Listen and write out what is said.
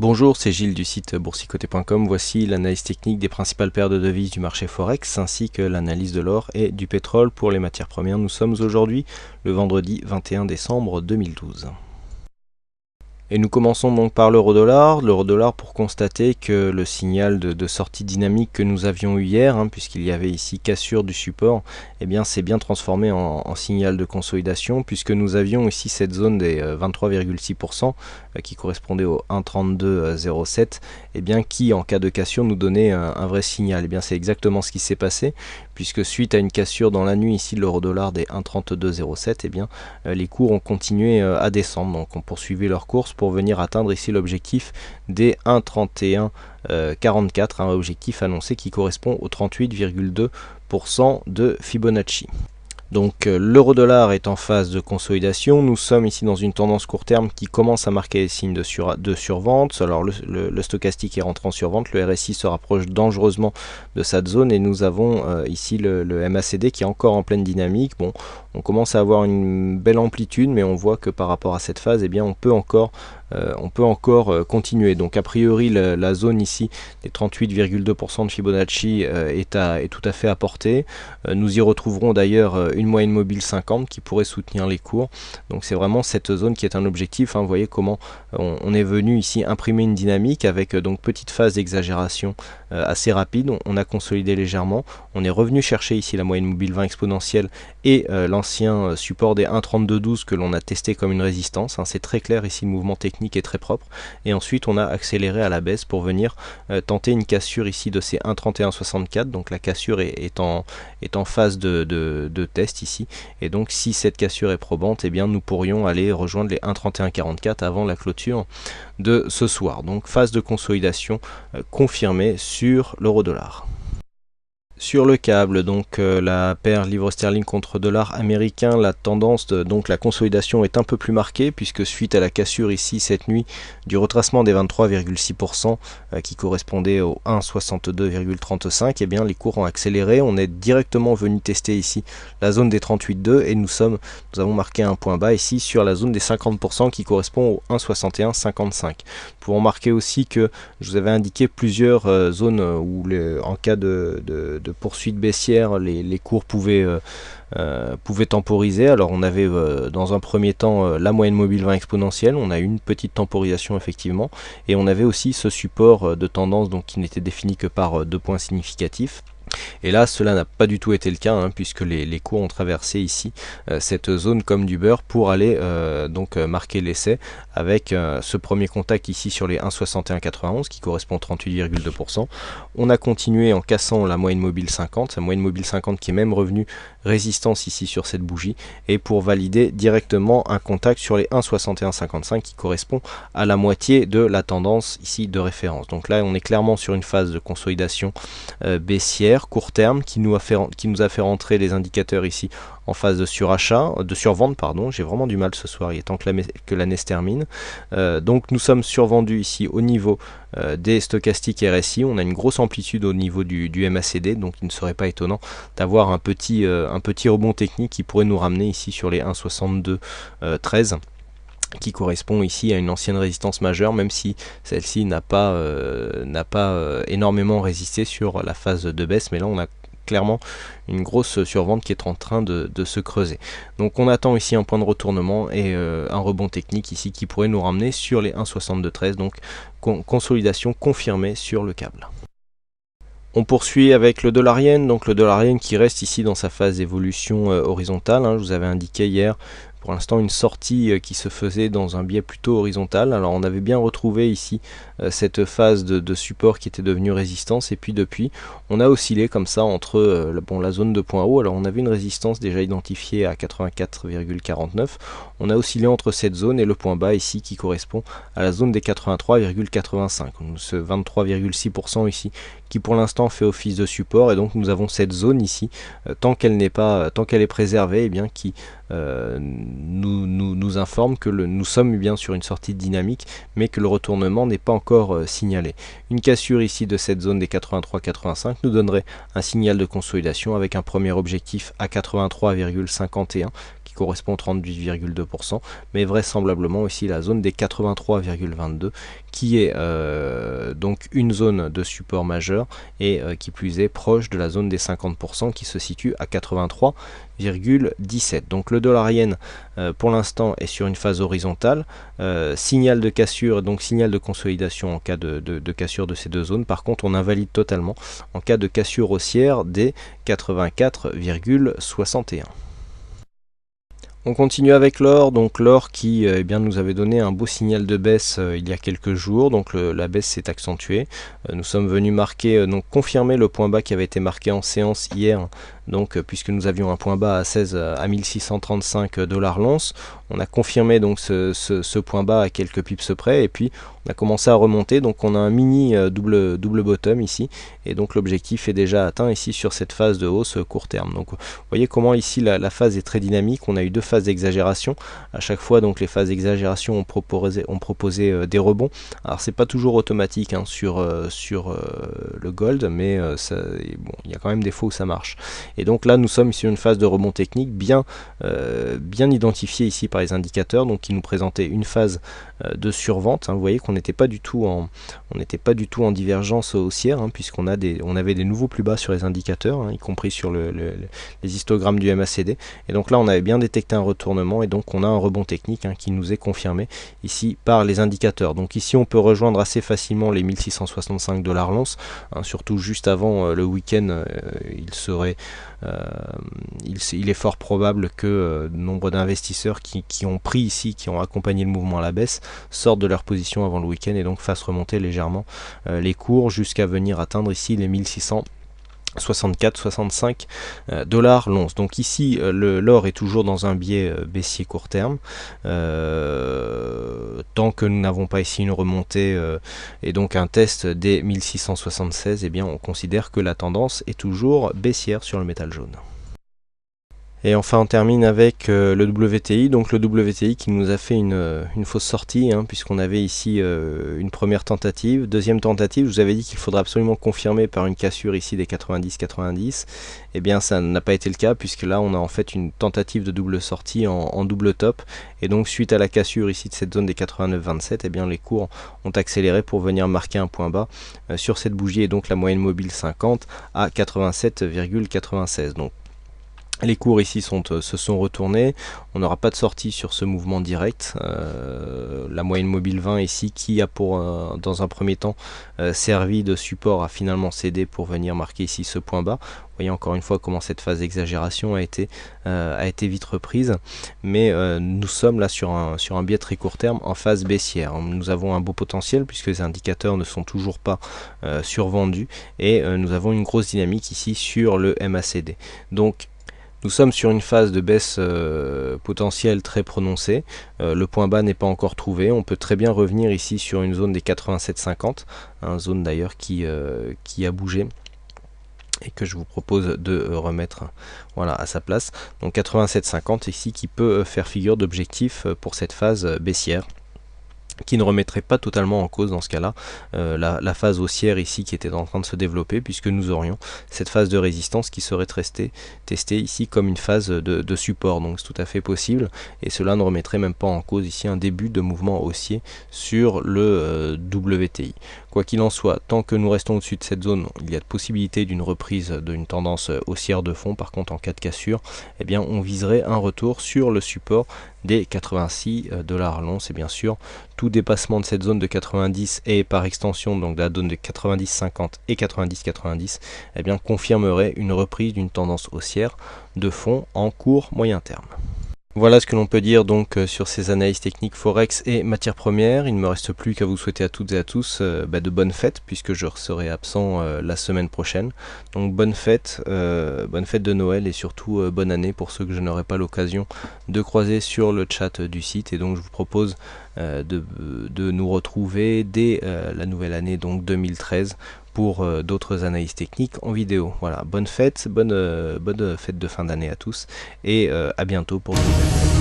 Bonjour, c'est Gilles du site boursicoté.com. Voici l'analyse technique des principales paires de devises du marché Forex ainsi que l'analyse de l'or et du pétrole pour les matières premières. Nous sommes aujourd'hui le vendredi 21 décembre 2012. Et nous commençons donc par l'euro-dollar. L'euro-dollar pour constater que le signal de sortie dynamique que nous avions eu hier, puisqu'il y avait ici cassure du support, eh bien c'est bien transformé en signal de consolidation, puisque nous avions ici cette zone des 23,6% qui correspondait au 1,3207, eh bien qui en cas de cassure nous donnait un vrai signal. Eh bien c'est exactement ce qui s'est passé, puisque suite à une cassure dans la nuit ici de l'euro-dollar des 1,3207, eh bien les cours ont continué à descendre, donc on poursuivait leur course pour venir atteindre ici l'objectif des 1,3144, un objectif annoncé qui correspond au 38,2% de Fibonacci. Donc l'euro-dollar est en phase de consolidation. Nous sommes ici dans une tendance court terme qui commence à marquer les signes de survente. Alors le stochastique est rentré en survente, le RSI se rapproche dangereusement de cette zone et nous avons ici le MACD qui est encore en pleine dynamique. Bon, on commence à avoir une belle amplitude, mais on voit que par rapport à cette phase, eh bien, on peut encore continuer. Donc a priori la zone ici des 38,2% de Fibonacci est tout à fait à portée. Nous y retrouverons d'ailleurs une moyenne mobile 50 qui pourrait soutenir les cours. Donc c'est vraiment cette zone qui est un objectif. Vous voyez comment on est venu ici imprimer une dynamique avec donc petite phase d'exagération assez rapide. On a consolidé légèrement. On est revenu chercher ici la moyenne mobile 20 exponentielle et l'ancien support des 1,3212 que l'on a testé comme une résistance. C'est très clair ici, le mouvement technique est très propre. Et ensuite on a accéléré à la baisse pour venir tenter une cassure ici de ces 1,3164. Donc la cassure est en phase de test ici. Et donc si cette cassure est probante, eh bien nous pourrions aller rejoindre les 1,3144 avant la clôture de ce soir. Donc phase de consolidation confirmée sur l'euro-dollar. Sur le câble, donc la paire livre sterling contre dollar américain, la tendance, donc la consolidation est un peu plus marquée puisque suite à la cassure ici cette nuit du retracement des 23,6% qui correspondait au 1,62,35, eh bien les cours ont accéléré. On est directement venu tester ici la zone des 38,2 et nous avons marqué un point bas ici sur la zone des 50% qui correspond au 1,61,55. Nous pouvons remarquer aussi que je vous avais indiqué plusieurs zones où en cas de poursuite baissière, les cours pouvaient temporiser. Alors on avait dans un premier temps la moyenne mobile 20 exponentielle, on a eu une petite temporisation effectivement, et on avait aussi ce support de tendance donc qui n'était défini que par 2 points significatifs. Et là cela n'a pas du tout été le cas puisque les cours ont traversé ici cette zone comme du beurre pour aller marquer l'essai avec ce premier contact ici sur les 1,6191 qui correspond à 38,2%. On a continué en cassant la moyenne mobile 50, la moyenne mobile 50 qui est même revenue résistance ici sur cette bougie, et pour valider directement un contact sur les 1,6155 qui correspond à la moitié de la tendance ici de référence. Donc là on est clairement sur une phase de consolidation baissière court terme qui nous a fait rentrer les indicateurs ici en phase de survente pardon. J'ai vraiment du mal ce soir, il est temps que l'année se termine. Donc nous sommes survendus ici au niveau des stochastiques RSI. On a une grosse amplitude au niveau du MACD, donc il ne serait pas étonnant d'avoir un petit rebond technique qui pourrait nous ramener ici sur les 1,6213. Qui correspond ici à une ancienne résistance majeure, même si celle-ci n'a pas énormément résisté sur la phase de baisse, mais là on a clairement une grosse survente qui est en train de se creuser. Donc on attend ici un point de retournement et un rebond technique ici qui pourrait nous ramener sur les 1,6213, donc consolidation confirmée sur le câble. On poursuit avec le dollar yen, donc le dollar yen qui reste ici dans sa phase d'évolution horizontale. Je vous avais indiqué hier pour l'instant une sortie qui se faisait dans un biais plutôt horizontal. Alors on avait bien retrouvé ici cette phase de support qui était devenue résistance, et puis depuis on a oscillé comme ça entre la zone de point haut. Alors on avait une résistance déjà identifiée à 84,49, on a oscillé entre cette zone et le point bas ici qui correspond à la zone des 83,85, ce 23,6% ici qui pour l'instant fait office de support, et donc nous avons cette zone ici tant qu'elle est préservée, et bien qui nous informe que nous sommes bien sur une sortie dynamique, mais que le retournement n'est pas encore signalé. Une cassure ici de cette zone des 83,85 nous donnerait un signal de consolidation avec un premier objectif à 83,51 qui correspond au 38,2%, mais vraisemblablement aussi la zone des 83,22 qui est donc une zone de support majeur et qui plus est proche de la zone des 50% qui se situe à 83,17. Donc le dollar yen pour l'instant est sur une phase horizontale, signal de cassure, donc signal de consolidation en cas de cassure de ces deux zones. Par contre on invalide totalement en cas de cassure haussière des 84,61. On continue avec l'or, donc l'or qui nous avait donné un beau signal de baisse il y a quelques jours, donc la baisse s'est accentuée. Nous sommes venus marquer, donc confirmer le point bas qui avait été marqué en séance hier, donc puisque nous avions un point bas à 1635 $ l'once. On a confirmé donc ce point bas à quelques pips près et puis on a commencé à remonter, donc on a un mini double bottom ici et donc l'objectif est déjà atteint ici sur cette phase de hausse court terme. Donc vous voyez comment ici la phase est très dynamique. On a eu deux phases d'exagération à chaque fois, donc les phases d'exagération ont proposé des rebonds. Alors c'est pas toujours automatique hein, sur le gold, mais il y a quand même des fois où ça marche. Et donc là nous sommes sur une phase de rebond technique bien identifiée ici par les indicateurs, donc qui nous présentait une phase de survente. Hein. Vous voyez qu'on n'était pas du tout en divergence haussière, hein, puisqu'on avait des nouveaux plus bas sur les indicateurs, hein, y compris sur les histogrammes du MACD. Et donc là on avait bien détecté un retournement et donc on a un rebond technique hein, qui nous est confirmé ici par les indicateurs. Donc ici on peut rejoindre assez facilement les 1665 $ l'once, hein, surtout juste avant le week-end. Il est fort probable que nombre d'investisseurs qui ont pris ici, qui ont accompagné le mouvement à la baisse, sortent de leur position avant le week-end et donc fassent remonter légèrement les cours jusqu'à venir atteindre ici les 1664-65 $ l'once. Donc ici l'or est toujours dans un biais baissier court terme, tant que nous n'avons pas ici une remontée et donc un test des 1676, eh bien on considère que la tendance est toujours baissière sur le métal jaune. Et enfin on termine avec le WTI, donc le WTI qui nous a fait une fausse sortie, hein, puisqu'on avait ici une première tentative, deuxième tentative, je vous avais dit qu'il faudra absolument confirmer par une cassure ici des 90-90, et bien ça n'a pas été le cas, puisque là on a en fait une tentative de double sortie en double top, et donc suite à la cassure ici de cette zone des 89-27, et bien les cours ont accéléré pour venir marquer un point bas sur cette bougie, et donc la moyenne mobile 50 à 87,96. Donc les cours ici se sont retournés, on n'aura pas de sortie sur ce mouvement direct. La moyenne mobile 20 ici qui a dans un premier temps servi de support a finalement cédé pour venir marquer ici ce point bas. Vous voyez encore une fois comment cette phase d'exagération a été vite reprise, mais nous sommes là sur un biais très court terme en phase baissière. Nous avons un beau potentiel puisque les indicateurs ne sont toujours pas survendus et nous avons une grosse dynamique ici sur le MACD. Donc nous sommes sur une phase de baisse potentielle très prononcée. Le point bas n'est pas encore trouvé. On peut très bien revenir ici sur une zone des 87,50, une zone d'ailleurs qui a bougé et que je vous propose de remettre à sa place. Donc 87,50 ici qui peut faire figure d'objectif pour cette phase baissière, qui ne remettrait pas totalement en cause dans ce cas-là la phase haussière ici qui était en train de se développer, puisque nous aurions cette phase de résistance qui serait testée ici comme une phase de support. Donc c'est tout à fait possible et cela ne remettrait même pas en cause ici un début de mouvement haussier sur le WTI. Quoi qu'il en soit, tant que nous restons au-dessus de cette zone, il y a de possibilité d'une reprise d'une tendance haussière de fond. Par contre en cas de cassure, eh bien on viserait un retour sur le support des 86 $ l'once, et bien sûr tout dépassement de cette zone de 90 et par extension donc de la zone de 90-50 et 90-90, eh bien confirmerait une reprise d'une tendance haussière de fond en court moyen terme. Voilà ce que l'on peut dire donc sur ces analyses techniques forex et matières premières. Il ne me reste plus qu'à vous souhaiter à toutes et à tous de bonnes fêtes, puisque je serai absent la semaine prochaine. Donc bonne fête de Noël et surtout bonne année pour ceux que je n'aurai pas l'occasion de croiser sur le chat du site. Et donc je vous propose de nous retrouver dès la nouvelle année donc 2013 pour d'autres analyses techniques en vidéo. Voilà, bonne fête de fin d'année à tous et à bientôt pour de nouvelles.